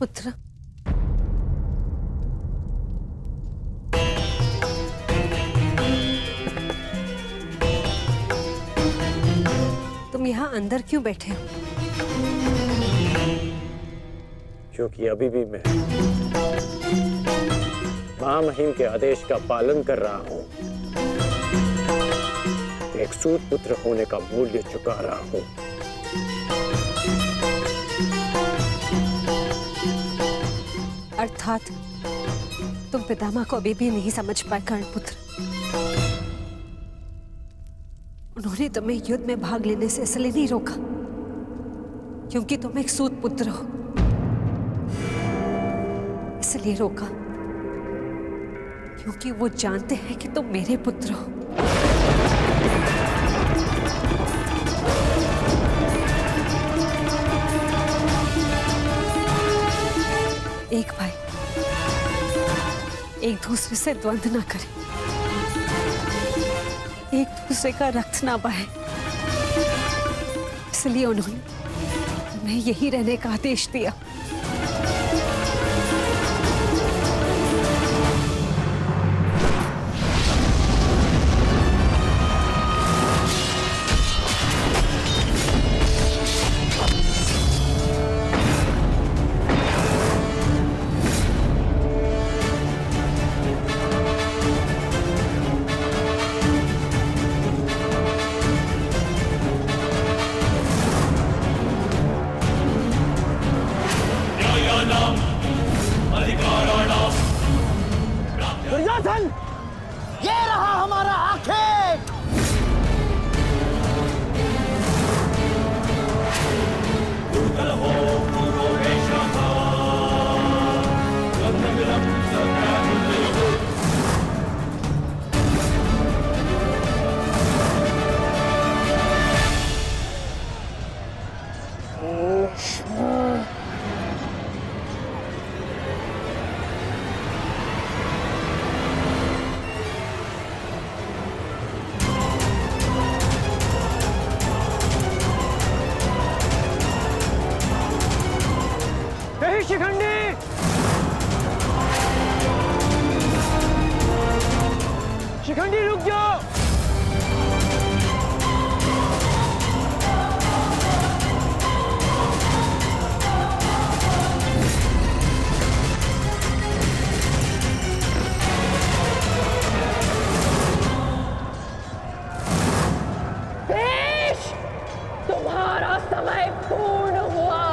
पुत्र, तुम यहाँ अंदर क्यों बैठे हो? क्योंकि अभी भी मैं महामहिम के आदेश का पालन कर रहा हूँ। एक सूत पुत्र होने का मूल्य चुका रहा हूँ। अर्थात तुम पितामह को अभी भी नहीं समझ पाए कर्णपुत्र। उन्होंने तुम्हें युद्ध में भाग लेने से इसलिए नहीं रोका क्योंकि तुम एक सूत पुत्र हो, इसलिए रोका क्योंकि वो जानते हैं कि तुम मेरे पुत्र हो। एक भाई एक दूसरे से द्वंद्व ना करे, एक दूसरे का रक्त ना बहे, इसलिए उन्होंने तुम्हें यही रहने का आदेश दिया। दुर्योधन, ये रहा हमारा आखेट। शिखंडी, शिखंडी रुक जाओ। देश, तुम्हारा समय पूर्ण हुआ।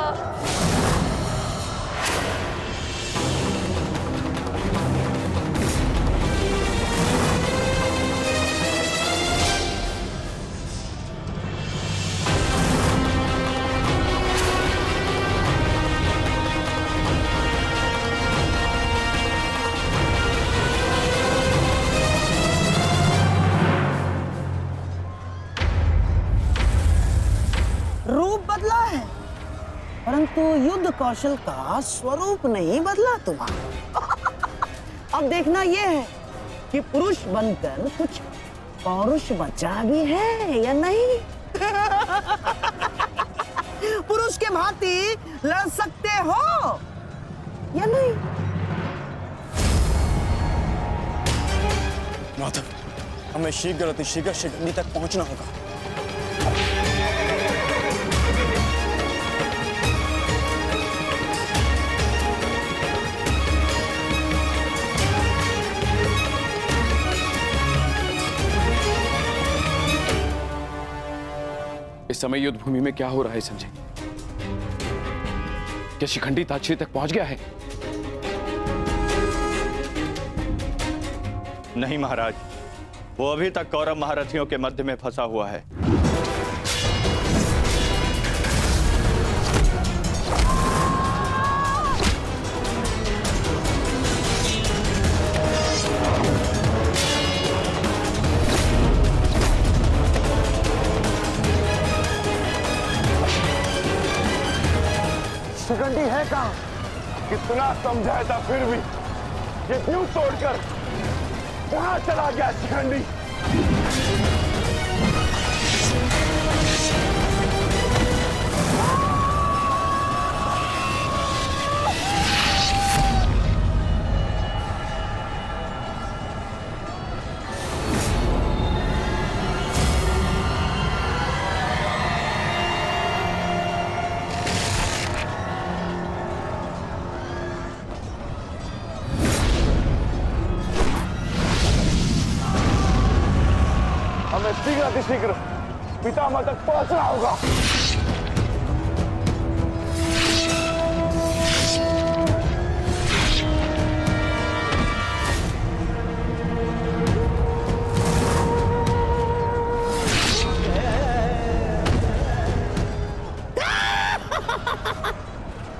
रूप बदला है परंतु युद्ध कौशल का स्वरूप नहीं बदला तुम्हारा। अब देखना यह है कि पुरुष बनकर कुछ पौरुष बचा भी है या नहीं। पुरुष के भांति लड़ सकते हो या नहीं। माधव, हमें शीघ्र अतिशीघ्र शिखंडी तक पहुंचना होगा। इस समय युद्ध भूमि में क्या हो रहा है संजय? क्या शिखंडी ताक्षरी तक पहुंच गया है? नहीं महाराज, वो अभी तक कौरव महारथियों के मध्य में फंसा हुआ है। शिखंडी है कहाँ? कितना समझाया था फिर भी ये न्यूज तोड़कर कहाँ चला गया शिखंडी? शीघ्र अतिशीघ्र पितामह तक पहुंचना होगा।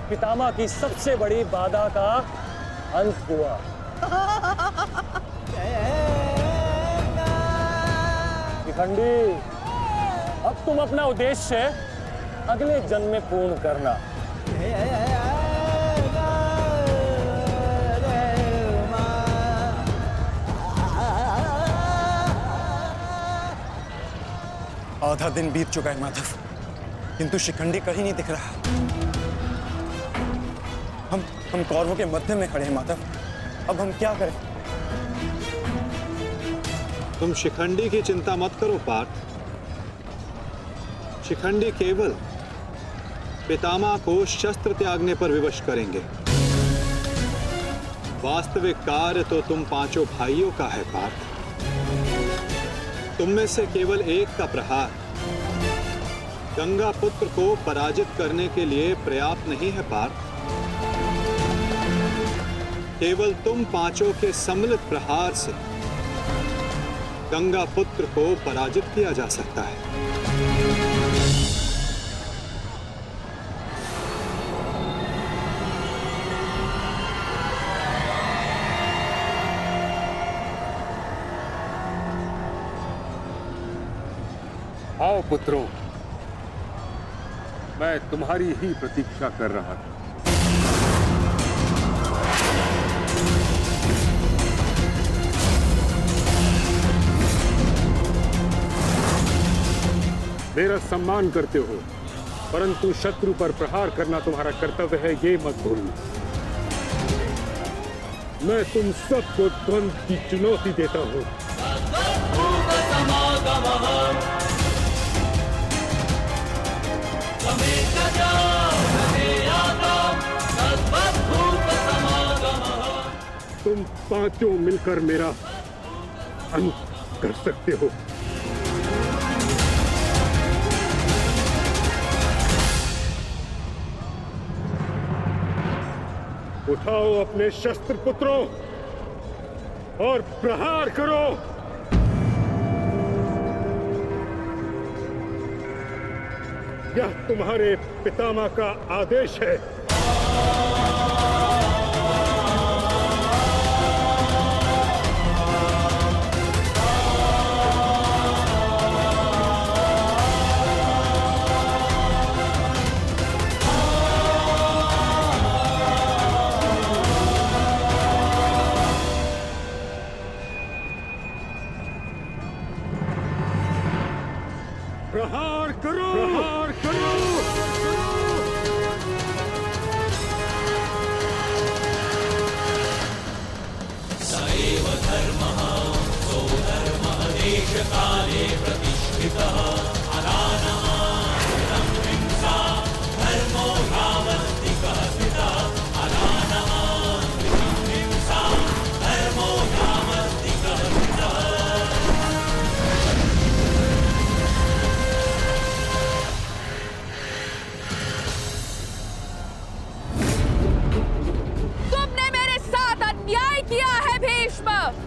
पितामह की सबसे बड़ी बाधा का अंत हुआ। शिखंडी, अब तुम अपना उद्देश्य अगले जन्म में पूर्ण करना। आधा दिन बीत चुका है माधव, किंतु शिखंडी कहीं नहीं दिख रहा। हम कौरवों के मध्य में खड़े हैं माधव, अब हम क्या करें? तुम शिखंडी की चिंता मत करो पार्थ। शिखंडी केवल पितामह को शस्त्र त्यागने पर विवश करेंगे। वास्तविक कार्य तो तुम पांचों भाइयों का है पार्थ। तुम में से केवल एक का प्रहार गंगा पुत्र को पराजित करने के लिए पर्याप्त नहीं है पार्थ। केवल तुम पांचों के सम्मिलित प्रहार से गंगा पुत्र को पराजित किया जा सकता है। आओ पुत्रों, मैं तुम्हारी ही प्रतीक्षा कर रहा था। मेरा सम्मान करते हो, परंतु शत्रु पर प्रहार करना तुम्हारा कर्तव्य है, ये मत भूलना। मैं तुम सबको द्वंद्व की चुनौती देता हूं। तुम पांचों मिलकर मेरा अंत कर सकते हो। उठाओ अपने शस्त्र पुत्रों और प्रहार करो। यह तुम्हारे पितामह का आदेश है। प्रहार करो, प्रहार करो। सैव धर्मः सो धर्मः देशकाले प्रतिष्ठितः। अनानः हिंसा धर्मो यावत्तिकः स्थितः। अनानः हिंसा धर्मो यावत्तिकः स्थितः।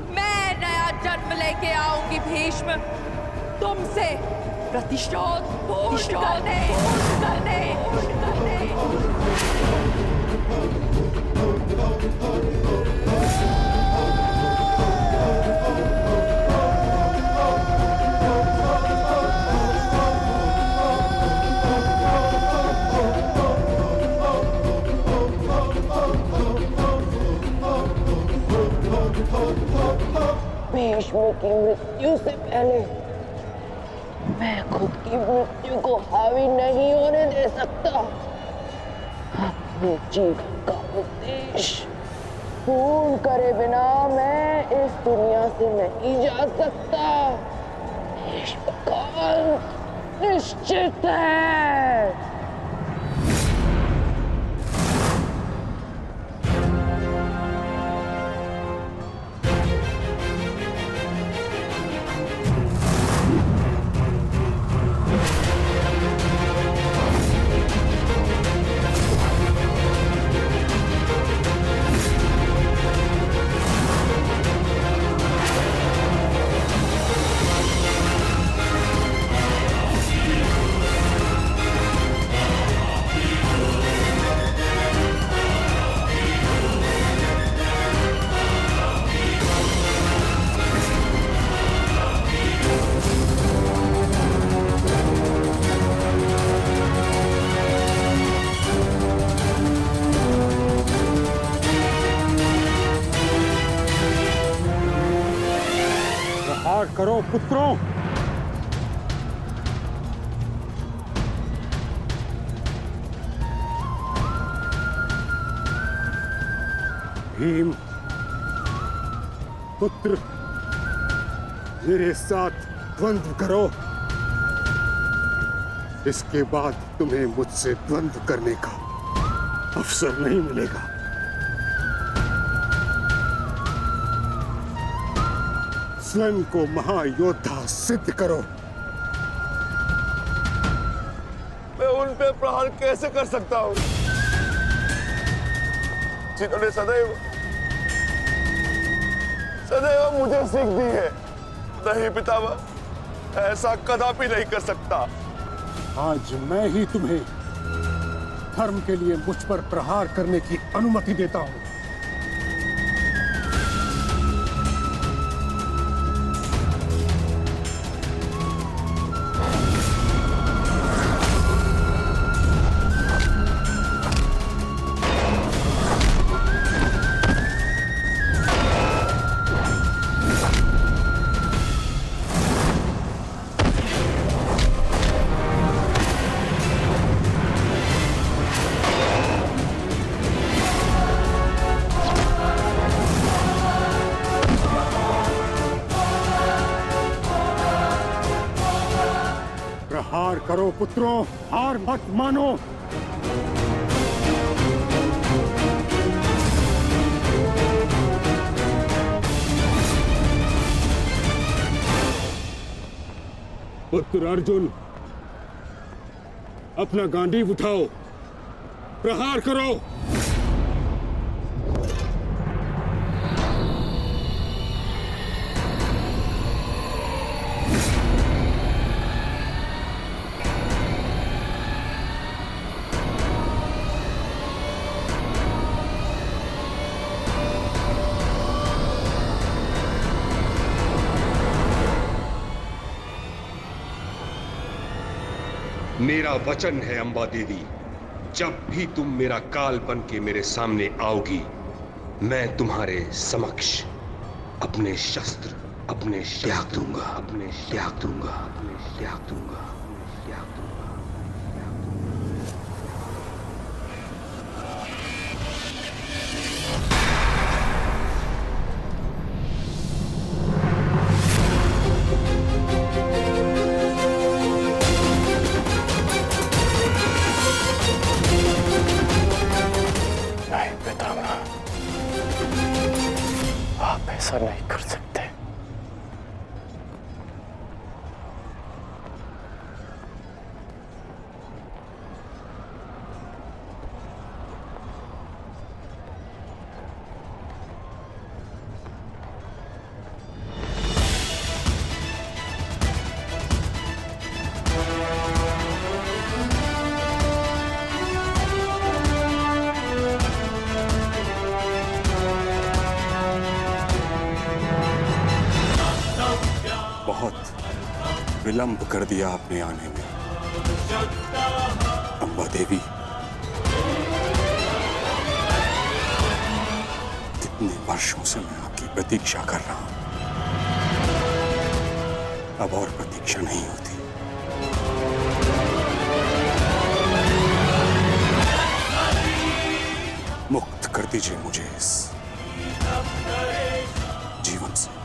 मैं नया जन्म लेके आऊंगी भीष्म, तुमसे प्रतिशोध पूर्ण करने। भीष्म की मृत्यु से पहले मैं खुद की मृत्यु को हावी नहीं होने दे सकता। अपने जीवन का उद्देश्य पूर्ण करे बिना मैं इस दुनिया से नहीं जा सकता। भीष्म का अंत निश्चित है। करो पुत्रों। भीम पुत्र, मेरे साथ द्वंद्व करो। इसके बाद तुम्हें मुझसे द्वंद्व करने का अवसर नहीं मिलेगा। स्वयं को महायोद्धा सिद्ध करो। मैं उन पे प्रहार कैसे कर सकता हूं जिन्होंने सदैव मुझे सीख दी है? नहीं पितामह, ऐसा कदापि नहीं कर सकता। आज मैं ही तुम्हें धर्म के लिए मुझ पर प्रहार करने की अनुमति देता हूं। प्रहार करो पुत्रों, हार मत मानो। पुत्र अर्जुन, अपना गांडीव उठाओ, प्रहार करो। मेरा वचन है अंबा देवी, जब भी तुम मेरा काल बन के मेरे सामने आओगी, मैं तुम्हारे समक्ष अपने शस्त्र अपने त्याग दूंगा, अपने त्याग दूंगा, अपने त्याग दूंगा, अपने त्याग दूंगा। ऐसा नहीं कर सकते। बहुत विलंब कर दिया आपने आने में अंबा देवी। कितने वर्षों से मैं आपकी प्रतीक्षा कर रहा हूं, अब और प्रतीक्षा नहीं होती। मुक्त कर दीजिए मुझे इस जीवन से।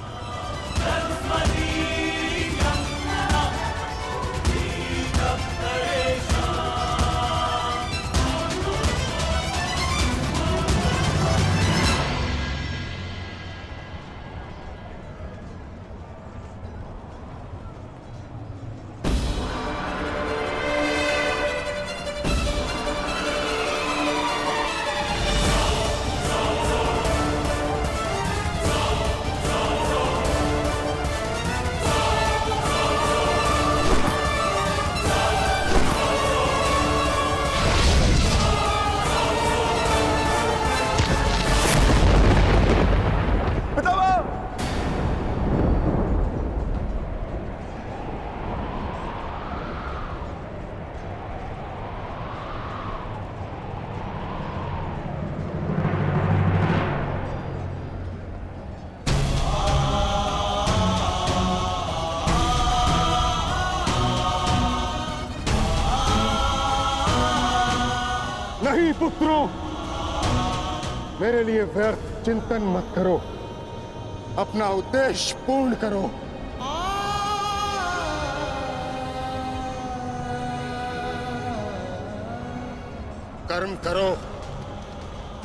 पुत्रों, मेरे लिए व्यर्थ चिंतन मत करो, अपना उद्देश्य पूर्ण करो। कर्म करो,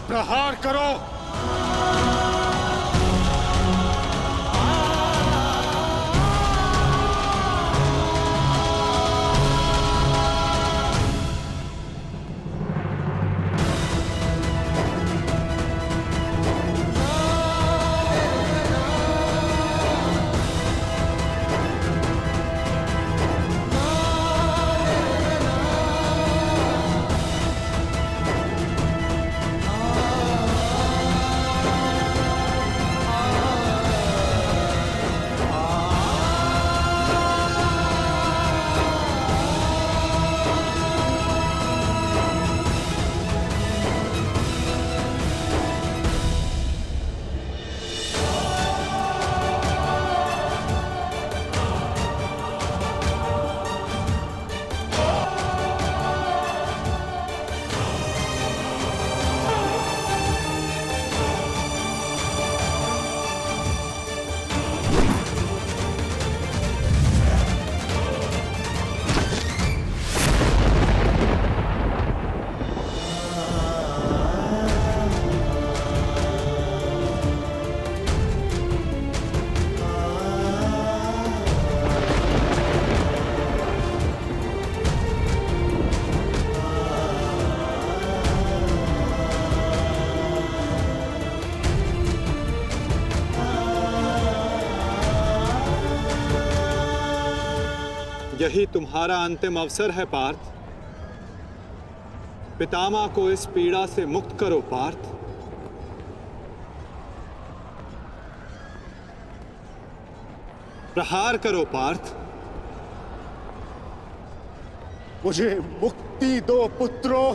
प्रहार करो। यही तुम्हारा अंतिम अवसर है पार्थ। पितामह को इस पीड़ा से मुक्त करो पार्थ। प्रहार करो पार्थ। मुझे मुक्ति दो पुत्रों।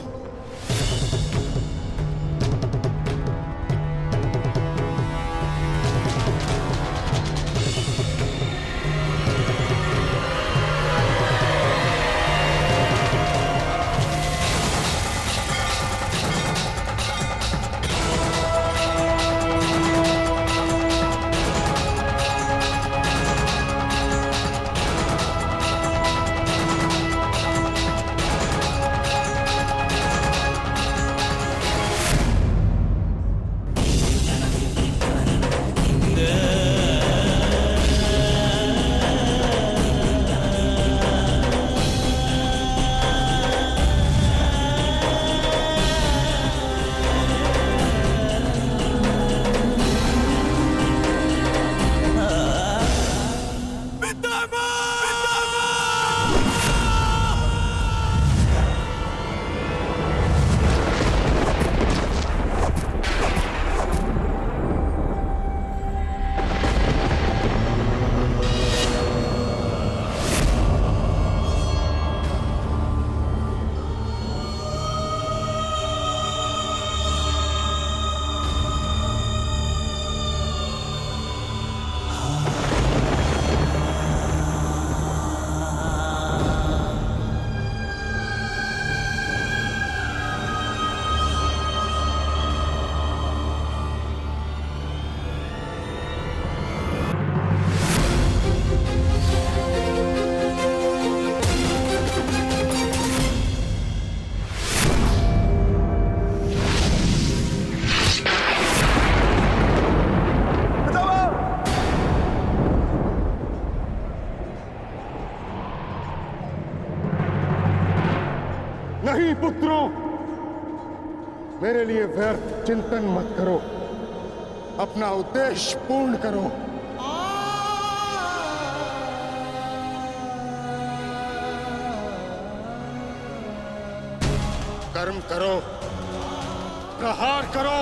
नहीं पुत्रों, मेरे लिए व्यर्थ चिंतन मत करो, अपना उद्देश्य पूर्ण करो। कर्म करो, प्रहार करो।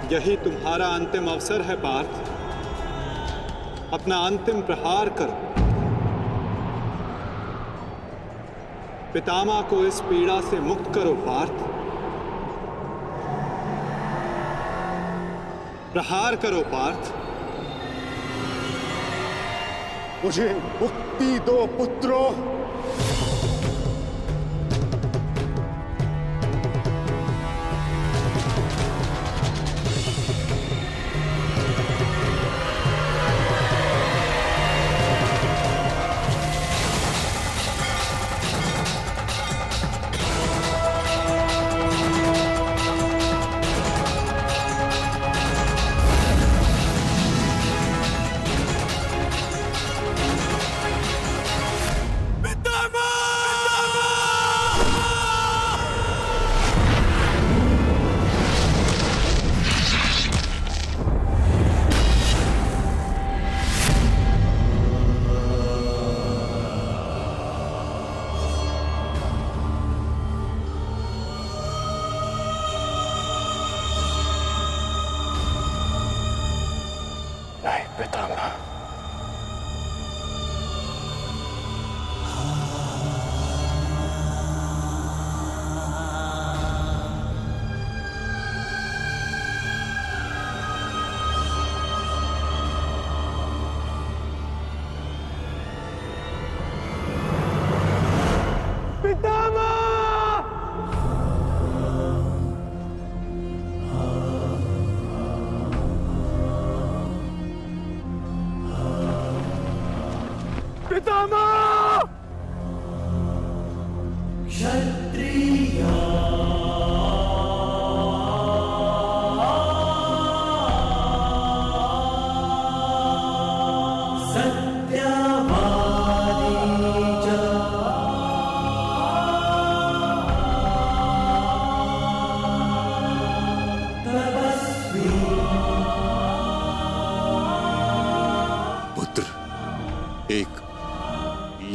यही तुम्हारा अंतिम अवसर है पार्थ। अपना अंतिम प्रहार करो। पितामह को इस पीड़ा से मुक्त करो पार्थ। प्रहार करो पार्थ। मुझे मुक्ति दो पुत्रों।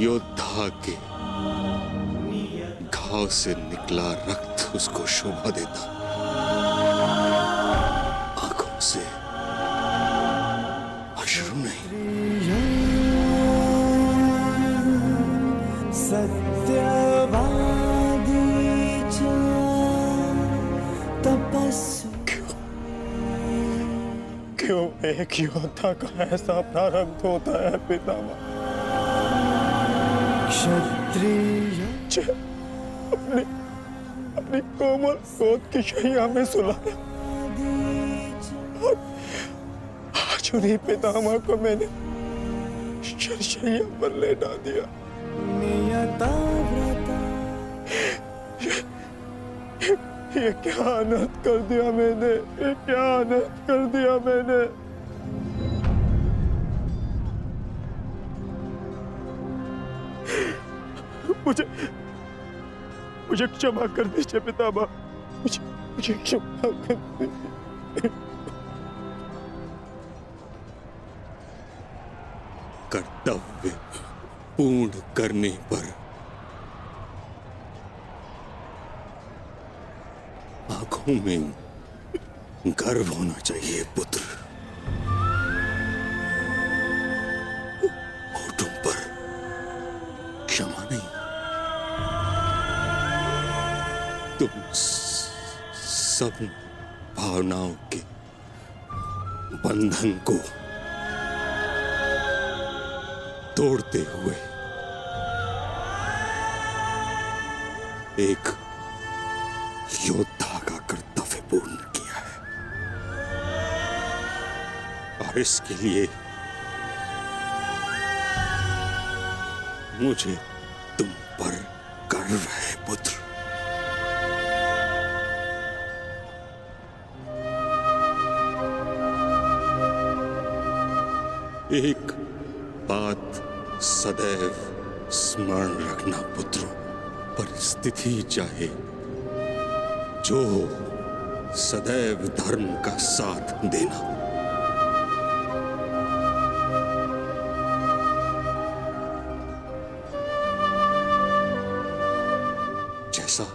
योद्धा के घाव से निकला रक्त उसको शोभा देता, आंखों से अश्रु नहीं। सत्यवादी तपस्वी। क्यों एक योद्धा का ऐसा प्रारंभ होता है पितामह? क्षत्रिय अपनी कोमल गोद की शैया में सुलाया। आज उन्हीं पितामह को मैंने शैया पर लेटा दिया। ये क्या अनर्थ कर दिया मैंने, ये क्या अनर्थ कर दिया मैंने। मुझे क्षमा कर दीजिए पितामह, मुझे क्षमा कर दीजिए। कर्तव्य पूर्ण करने पर आंखों में गर्व होना चाहिए पुत्र, होठों पर क्षमा नहीं। तुम सब भावनाओं के बंधन को तोड़ते हुए एक योद्धा का कर्तव्य पूर्ण किया है, और इसके लिए मुझे तुम पर गर्व है पुत्र। एक बात सदैव स्मरण रखना पुत्र, परिस्थिति चाहे जो हो, सदैव धर्म का साथ देना। जैसा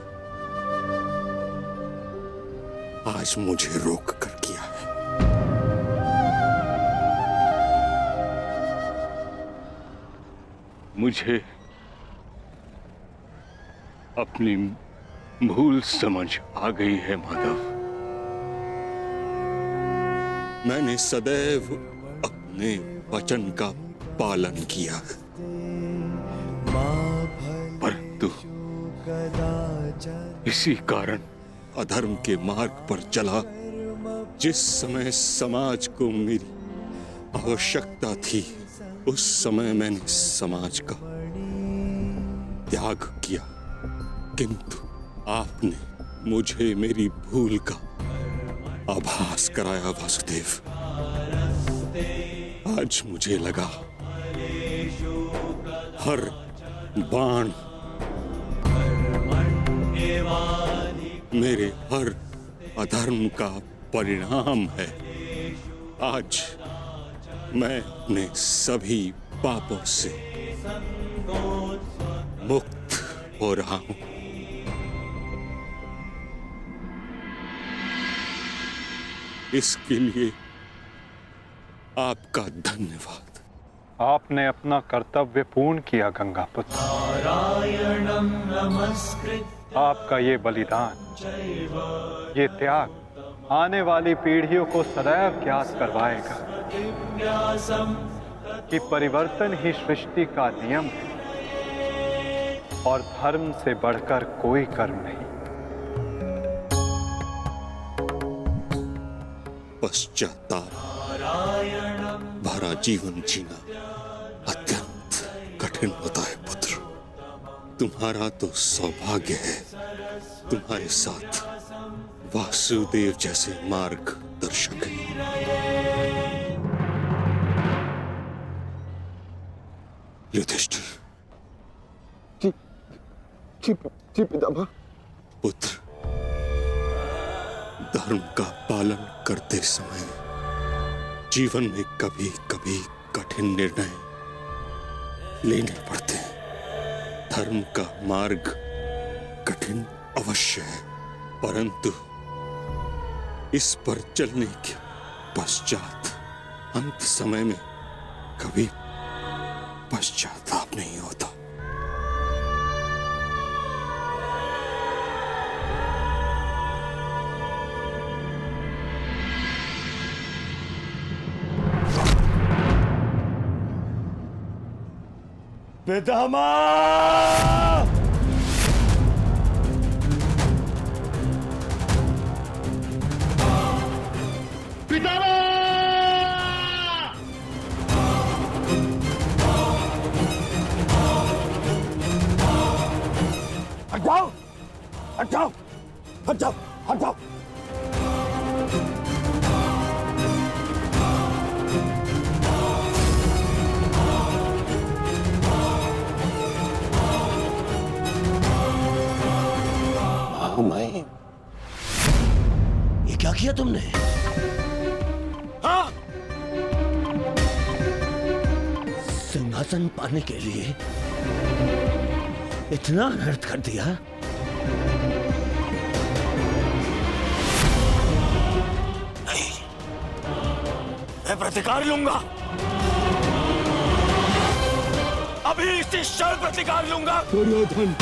आज मुझे रोक कर किया है। मुझे अपनी भूल समझ आ गई है माधव। मैंने सदैव अपने वचन का पालन किया है, परंतु इसी कारण अधर्म के मार्ग पर चला। जिस समय समाज को मेरी आवश्यकता थी, उस समय मैंने समाज का त्याग किया, किंतु आपने मुझे मेरी भूल का आभास कराया वासुदेव। आज मुझे लगा हर बाण मेरे हर अधर्म का परिणाम है। आज मैं अपने सभी पापों से मुक्त हो रहा हूं। इसके लिए आपका धन्यवाद। आपने अपना कर्तव्य पूर्ण किया गंगापुत्र। आपका ये बलिदान, ये त्याग आने वाली पीढ़ियों को सदैव ज्ञात करवाएगा कि परिवर्तन ही सृष्टि का नियम है और धर्म से बढ़कर कोई कर्म नहीं। पश्चाताप भरा जीवन जीना अत्यंत कठिन होता है पुत्र। तुम्हारा तो सौभाग्य है, तुम्हारे साथ वासुदेव जैसे मार्गदर्शक हैं। युधिष्ठिर। जी पितामह। पुत्र, धर्म का पालन करते समय जीवन में कभी कभी कठिन निर्णय लेने पड़ते हैं। धर्म का मार्ग कठिन अवश्य है, परंतु इस पर चलने के पश्चात अंत समय में कभी पश्चाताप नहीं होता। पितामह! पितामह! हट जाओ! हट जाओ! हट जाओ! हट जाओ! मैं ये क्या किया तुमने? हाँ? सिंहासन पाने के लिए इतना अनर्थ कर दिया? नहीं, मैं प्रतिकार लूंगा। अभी इसी क्षण प्रतिकार लूंगा। दुर्योधन,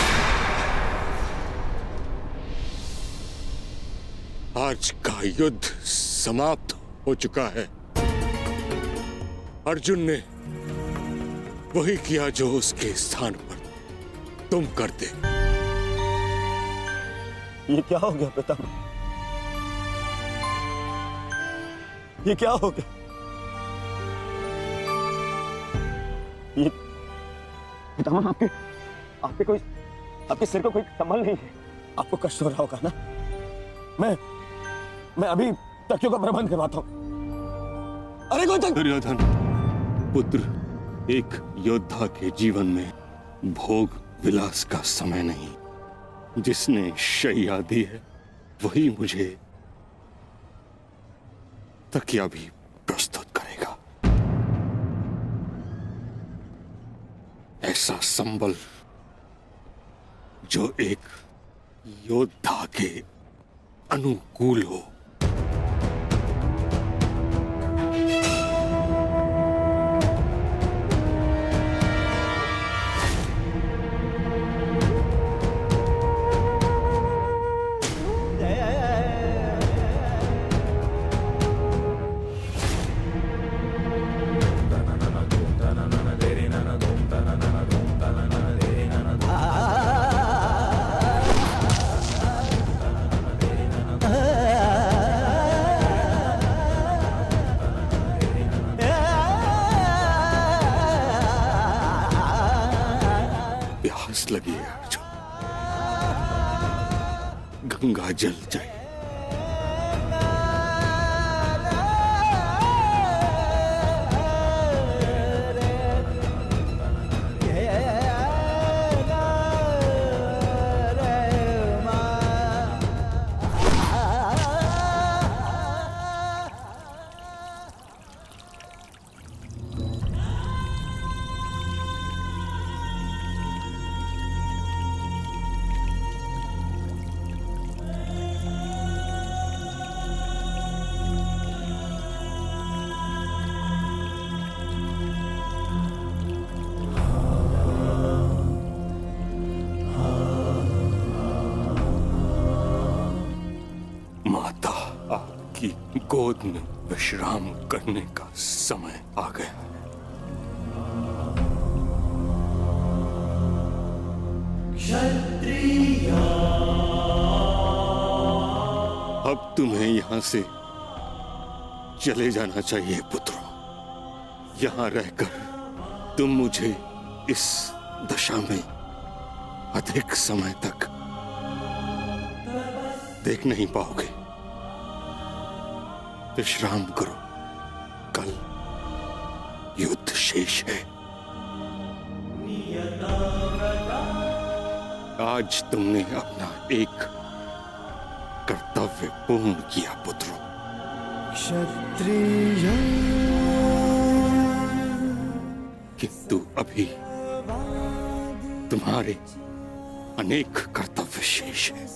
आज का युद्ध समाप्त हो चुका है। अर्जुन ने वही किया जो उसके स्थान पर तुम करते। ये क्या हो गया पितामह? ये क्या हो गया? ये पितामह, आपके सिर को कोई संभल नहीं है। आपको कष्ट हो रहा होगा ना? मैं अभी तकियों का प्रबंध करवाता हूं। अरे कोई दुर्योधन पुत्र, एक योद्धा के जीवन में भोग विलास का समय नहीं। जिसने शैया दी है वही मुझे तकिया भी प्रस्तुत करेगा। ऐसा संबल जो एक योद्धा के अनुकूल हो। प्यास लगी है अर्जुन, गंगा जल जाए। गोद में विश्राम करने का समय आ गया है। अब तुम्हें यहां से चले जाना चाहिए पुत्रों। यहां रहकर तुम मुझे इस दशा में अधिक समय तक देख नहीं पाओगे। विश्राम करो, कल युद्ध शेष है। आज तुमने अपना एक कर्तव्य पूर्ण किया पुत्रों। क्षत्रिय, किंतु अभी तुम्हारे अनेक कर्तव्य शेष हैं।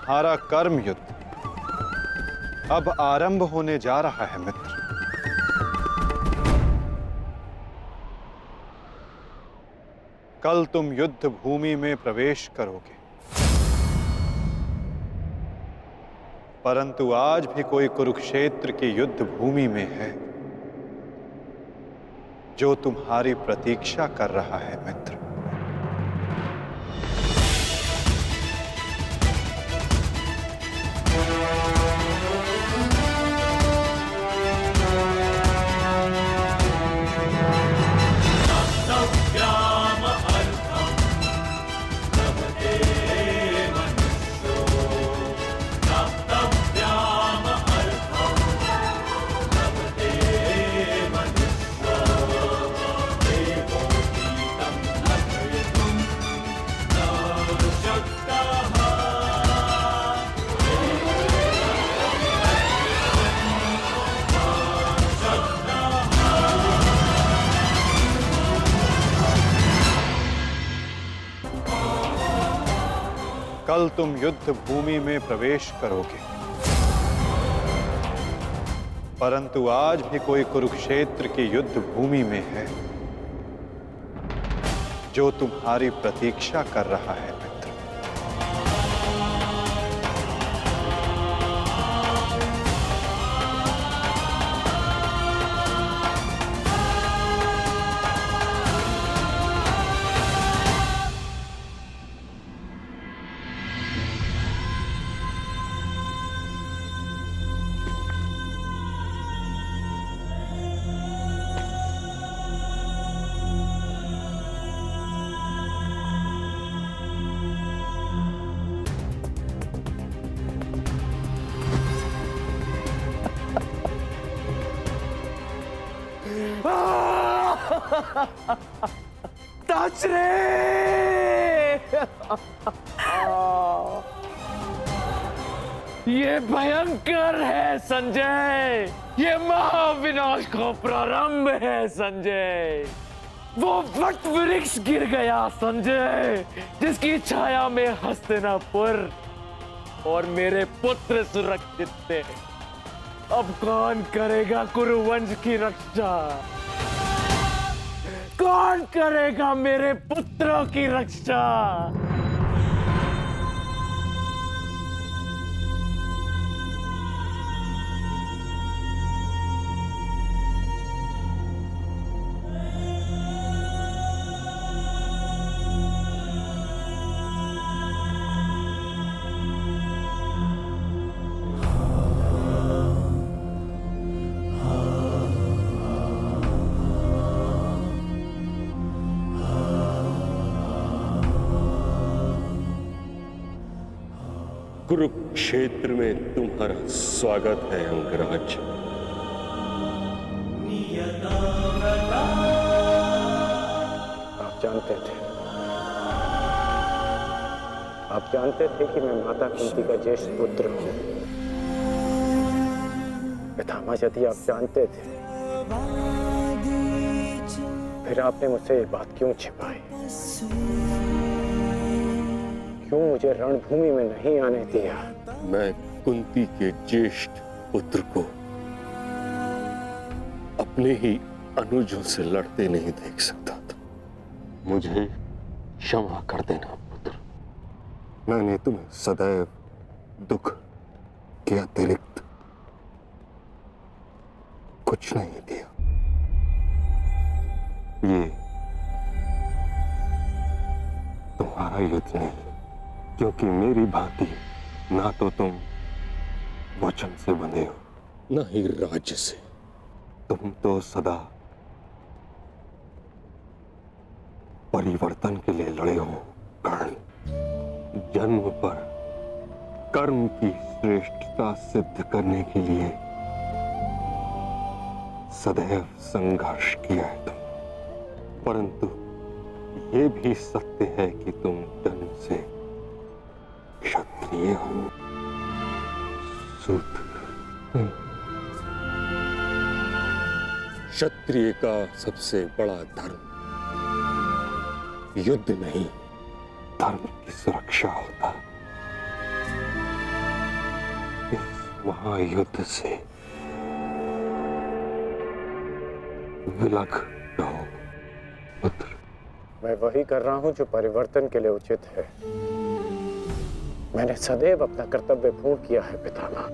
तुम्हारा कर्म युद्ध अब आरंभ होने जा रहा है मित्र। कल तुम युद्ध भूमि में प्रवेश करोगे, परंतु आज भी कोई कुरुक्षेत्र की युद्ध भूमि में है जो तुम्हारी प्रतीक्षा कर रहा है मित्र। कल तुम युद्ध भूमि में प्रवेश करोगे, परंतु आज भी कोई कुरुक्षेत्र की युद्ध भूमि में है जो तुम्हारी प्रतीक्षा कर रहा है मित्र। ये भयंकर है संजय, ये महाविनाश का प्रारंभ है संजय। वो वट वृक्ष गिर गया संजय, जिसकी छाया में हस्तिनापुर और मेरे पुत्र सुरक्षित थे। अब कौन करेगा कुरुवंश की रक्षा? कौन करेगा मेरे पुत्रों की रक्षा? कुरुक्षेत्र में तुम्हारा स्वागत है अंगराज। आप जानते थे कि मैं माता कुंती का ज्येष्ठ पुत्र हूं। पितामह यदि आप जानते थे, फिर आपने मुझसे ये बात क्यों छिपाई? क्यों मुझे रणभूमि में नहीं आने दिया? मैं कुंती के ज्येष्ठ पुत्र को अपने ही अनुजों से लड़ते नहीं देख सकता था। मुझे क्षमा कर देना पुत्र। मैंने तुम्हें सदैव दुख के अतिरिक्त कुछ नहीं दिया। ये तुम्हारा युद्ध नहीं, क्योंकि मेरी भांति ना तो तुम वचन से बंधे हो, ना ही राज्य से। तुम तो सदा परिवर्तन के लिए लड़े हो कर्ण। जन्म पर कर्म की श्रेष्ठता सिद्ध करने के लिए सदैव संघर्ष किया है तुम। परंतु ये भी सत्य है कि तुम जन्म से क्षत्रिय हो, शूद्र। क्षत्रिय का सबसे बड़ा धर्म युद्ध नहीं, धर्म की सुरक्षा होता है। महायुद्ध से विलग रहो पुत्र। मैं वही कर रहा हूं जो परिवर्तन के लिए उचित है। मैंने सदैव अपना कर्तव्य पूर्ण किया है पितामह।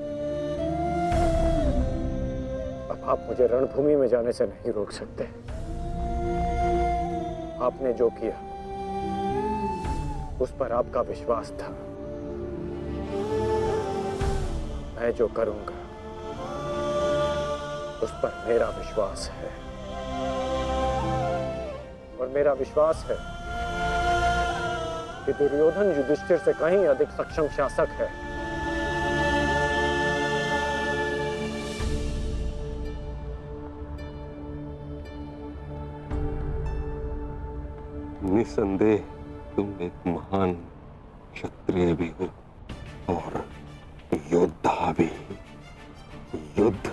अब आप मुझे रणभूमि में जाने से नहीं रोक सकते। आपने जो किया उस पर आपका विश्वास था। मैं जो करूंगा उस पर मेरा विश्वास है, और मेरा विश्वास है कि दुर्योधन युधिष्ठिर से कहीं अधिक सक्षम शासक है। निसंदेह तुम एक महान क्षत्रिय भी हो और योद्धा भी। युद्ध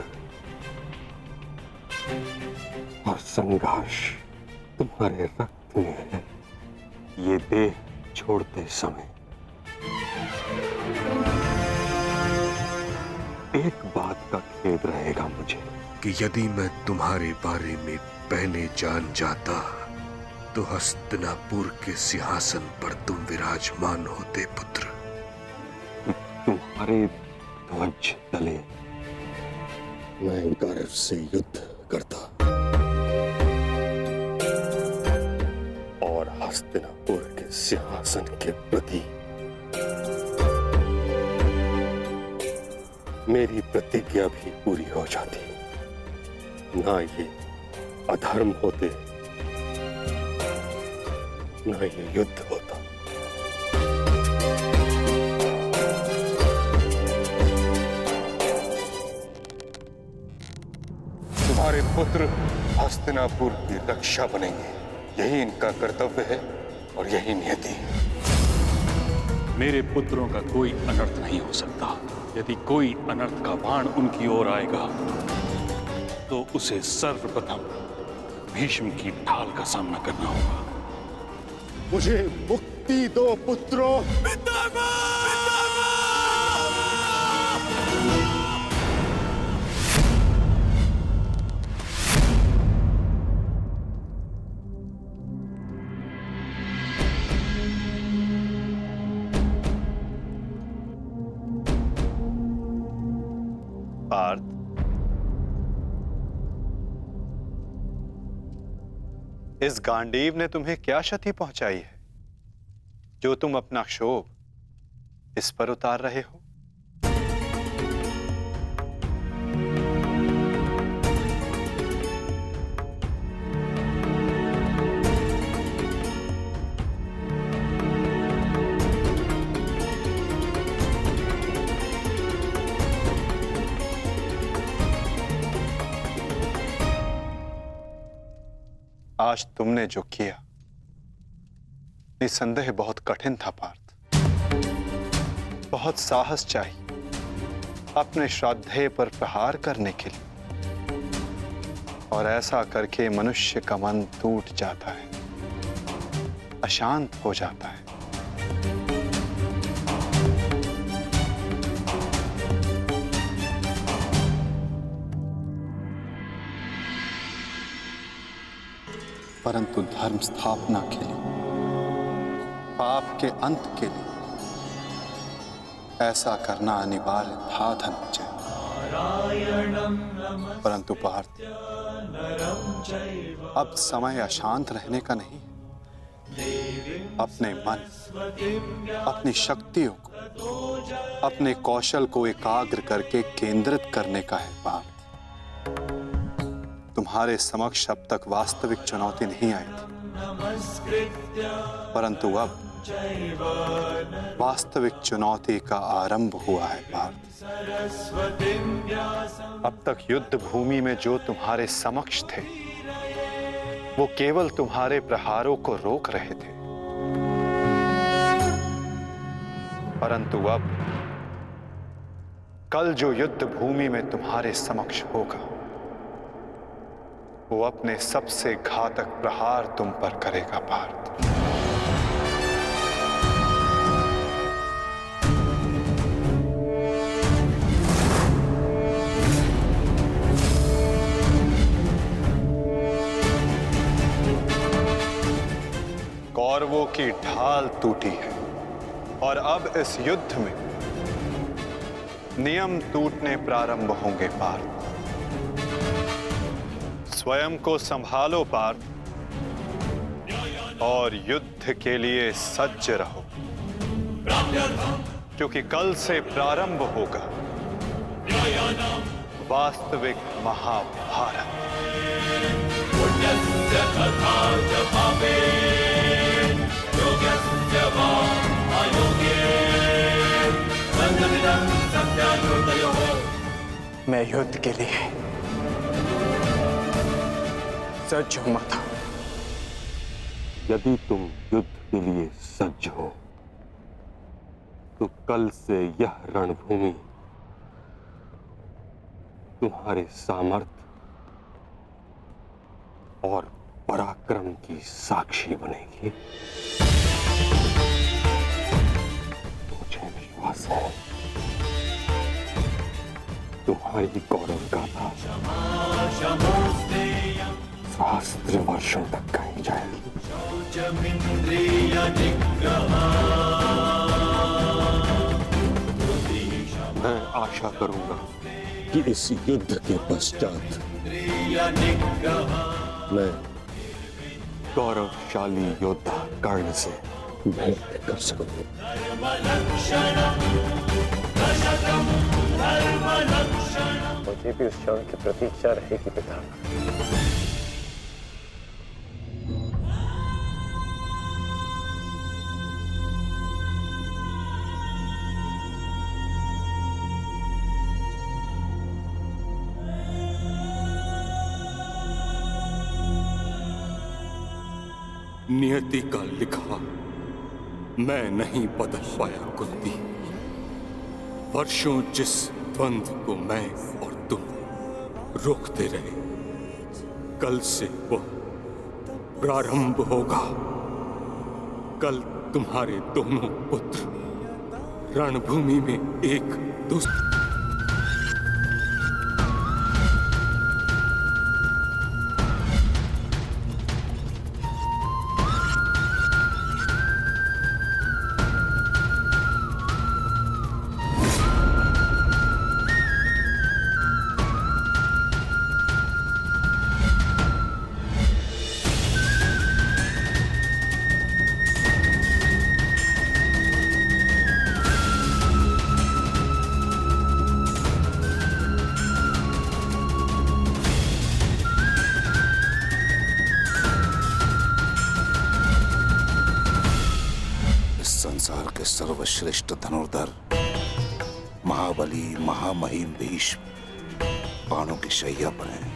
और संघर्ष तुम्हारे रक्त में है। ये देह छोड़ते समय एक बात का खेद रहेगा मुझे कि यदि मैं तुम्हारे बारे में पहले जान जाता तो हस्तिनापुर के सिंहासन पर तुम विराजमान होते पुत्र। तुम्हारे ध्वज तले मैं गर्व से युद्ध करता और हस्तिनापुर के सिंहासन के प्रति मेरी प्रतिज्ञा भी पूरी हो जाती। ना ये अधर्म होते, ना ये युद्ध होता। तुम्हारे पुत्र हस्तिनापुर की रक्षा बनेंगे, यही इनका कर्तव्य है और यही नियति। मेरे पुत्रों का कोई अनर्थ नहीं हो सकता। यदि कोई अनर्थ का बाण उनकी ओर आएगा तो उसे सर्वप्रथम भीष्म की ढाल का सामना करना होगा। मुझे मुक्ति दो पुत्रों। पार्थ, इस गांडीव ने तुम्हें क्या क्षति पहुंचाई है जो तुम अपना क्षोभ इस पर उतार रहे हो? आज तुमने जो किया निसंदेह बहुत कठिन था पार्थ। बहुत साहस चाहिए अपने श्राद्धेय पर प्रहार करने के लिए, और ऐसा करके मनुष्य का मन टूट जाता है, अशांत हो जाता है। परंतु धर्म स्थापना के लिए, पाप के अंत के लिए ऐसा करना अनिवार्य था धनंजय। परंतु पार्थ, अब समय अशांत रहने का नहीं, अपने मन, अपनी शक्तियों को, अपने कौशल को एकाग्र करके केंद्रित करने का है पार्थ। तुम्हारे समक्ष अब तक वास्तविक चुनौती नहीं आई थी, परंतु अब वास्तविक चुनौती का आरंभ हुआ है पार्थ। अब तक युद्ध भूमि में जो तुम्हारे समक्ष थे वो केवल तुम्हारे प्रहारों को रोक रहे थे, परंतु अब कल जो युद्ध भूमि में तुम्हारे समक्ष होगा वो अपने सबसे घातक प्रहार तुम पर करेगा पार्थ। कौरवों की ढाल टूटी है और अब इस युद्ध में नियम टूटने प्रारंभ होंगे पार्थ। स्वयं को संभालो पार्थ और युद्ध के लिए सज्ज रहो, क्योंकि कल से प्रारंभ होगा वास्तविक महाभारत। मैं युद्ध के लिए सज्ज हूं माता। यदि तुम युद्ध के लिए सज्ज हो तो कल से यह रणभूमि तुम्हारे सामर्थ्य और पराक्रम की साक्षी बनेगी। मुझे विश्वास है तुम्हारी गौरव गाथा सहस्त्र वर्षों तक गाई जाएगी। मैं आशा करूंगा कि इस युद्ध के पश्चात मैं गौरवशाली योद्धा कर्ण से भेंट कर सकूं। मुझे भी उस क्षण की प्रतीक्षा रहेगी पिता। नियति का लिखा मैं नहीं बदल पाया कुंती। वर्षों जिस द्वंद्व को मैं और तुम रोकते रहे, कल से वो प्रारंभ होगा। कल तुम्हारे दोनों पुत्र रणभूमि में एक दूसरे संसार के सर्वश्रेष्ठ धनुर्धर महाबली महामहिम भीष्म बाणों की शैया पर हैं।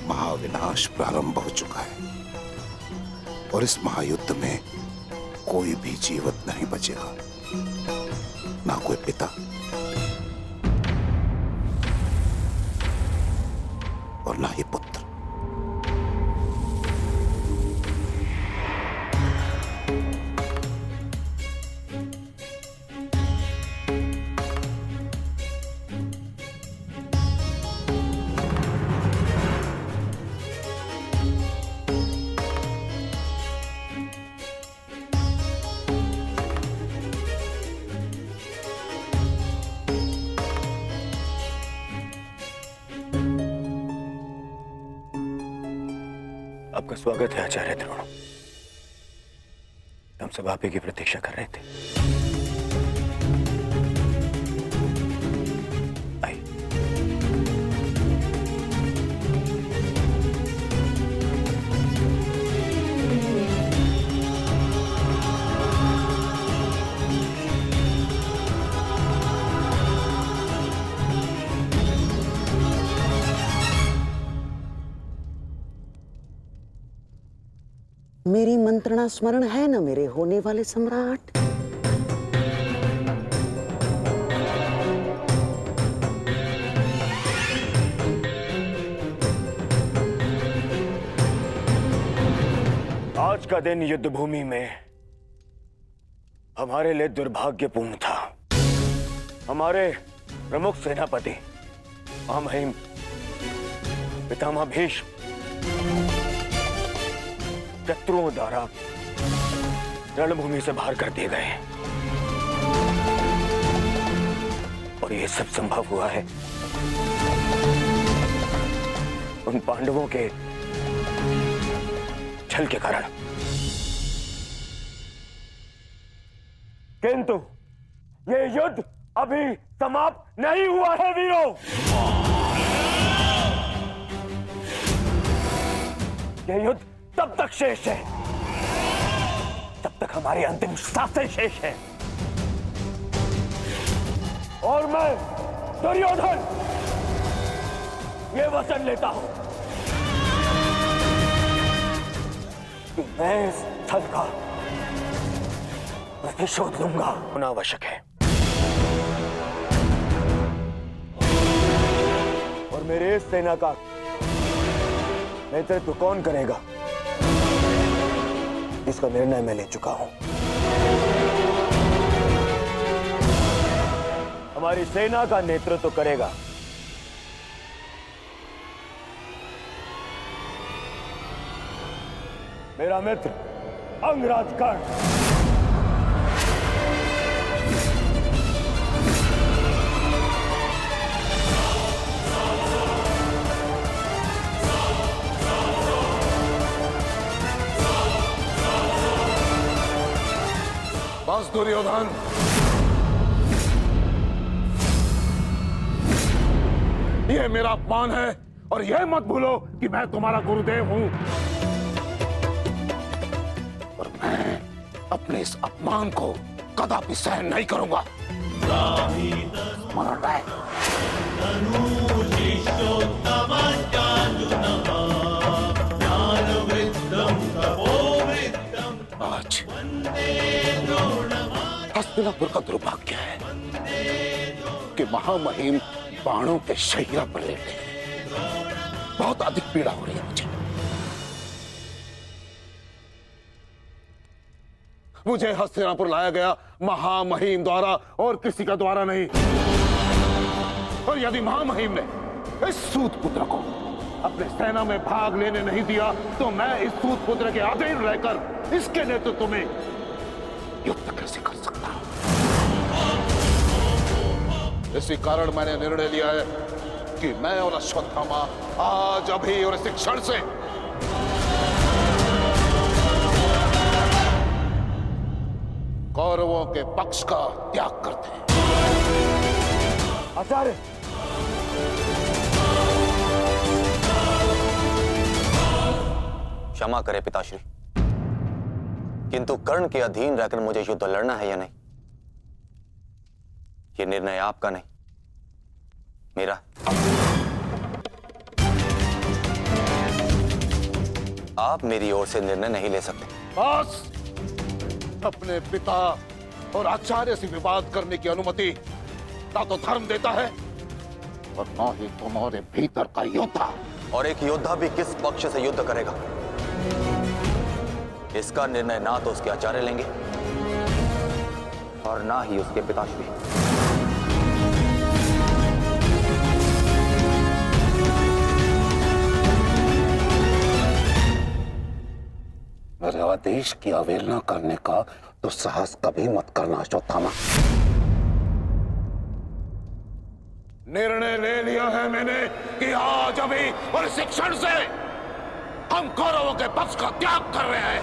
महाविनाश प्रारंभ हो चुका है और इस महायुद्ध में कोई भी जीवित नहीं बचेगा, ना कोई पिता और ना ही पुत्र। आपका स्वागत है आचार्य द्रोण। हम सब आप ही की प्रतीक्षा कर रहे थे। आइए। मेरी मंत्रणा स्मरण है न मेरे होने वाले सम्राट? आज का दिन युद्ध भूमि में हमारे लिए दुर्भाग्यपूर्ण था। हमारे प्रमुख सेनापति महामहिम पितामह भीष्म शत्रुओं द्वारा रणभूमि से बाहर कर दिए गए हैं। और ये सब संभव हुआ है उन पांडवों के छल के कारण। किंतु ये युद्ध अभी समाप्त नहीं हुआ है वीरों। ये युद्ध तब तक शेष है तब तक हमारी अंतिम सांसें शेष है। और मैं दुर्योधन ये वचन लेता हूं कि मैं इस छल का प्रतिशोध लूंगा। होना आवश्यक है। और मेरे इस सेना का नेतृत्व कौन करेगा इसका निर्णय मैं ले चुका हूं। हमारी सेना का नेतृत्व करेगा मेरा मित्र अंगराज कर्ण। बस दुर्योधन, ये मेरा अपमान है और यह मत भूलो कि मैं तुम्हारा गुरुदेव हूं। और मैं अपने इस अपमान को कदापि सहन नहीं करूंगा। स्मरण रहे। आज हस्तिनापुर का दुर्भाग्य है कि महामहिम बाणों के शैया पर लेटे हैं। बहुत अधिक पीड़ा हो रही है मुझे हस्तिनापुर लाया गया महामहिम द्वारा और किसी का द्वारा नहीं। और यदि महामहिम ने इस सूत पुत्र को अपने सेना में भाग लेने नहीं दिया तो मैं इस सूत पुत्र के अधीन रहकर इसके नेतृत्व में युद्ध कैसे कर सकता हूं। इसी कारण मैंने निर्णय लिया है कि मैं और अश्वत्थामा आज अभी और इसी क्षण से कौरवों के पक्ष का त्याग करते हैं। आचार्य, क्षमा करें पिताश्री, किंतु कर्ण के अधीन रहकर मुझे युद्ध लड़ना है या नहीं, यह निर्णय आपका नहीं मेरा। आप मेरी ओर से निर्णय नहीं ले सकते। बस अपने पिता और आचार्य से विवाद करने की अनुमति ना तो धर्म देता है और ना ही तुम्हारे भीतर का योद्धा। और एक योद्धा भी किस पक्ष से युद्ध करेगा इसका निर्णय ना तो उसके आचार्य लेंगे और ना ही उसके पिताश्री। मेरे आदेश की अवहेलना करने का तो साहस कभी मत करना अश्वत्थामा। निर्णय ले लिया है मैंने कि आज अभी और इस क्षण से हम कौरवों के पक्ष का त्याग कर रहे हैं।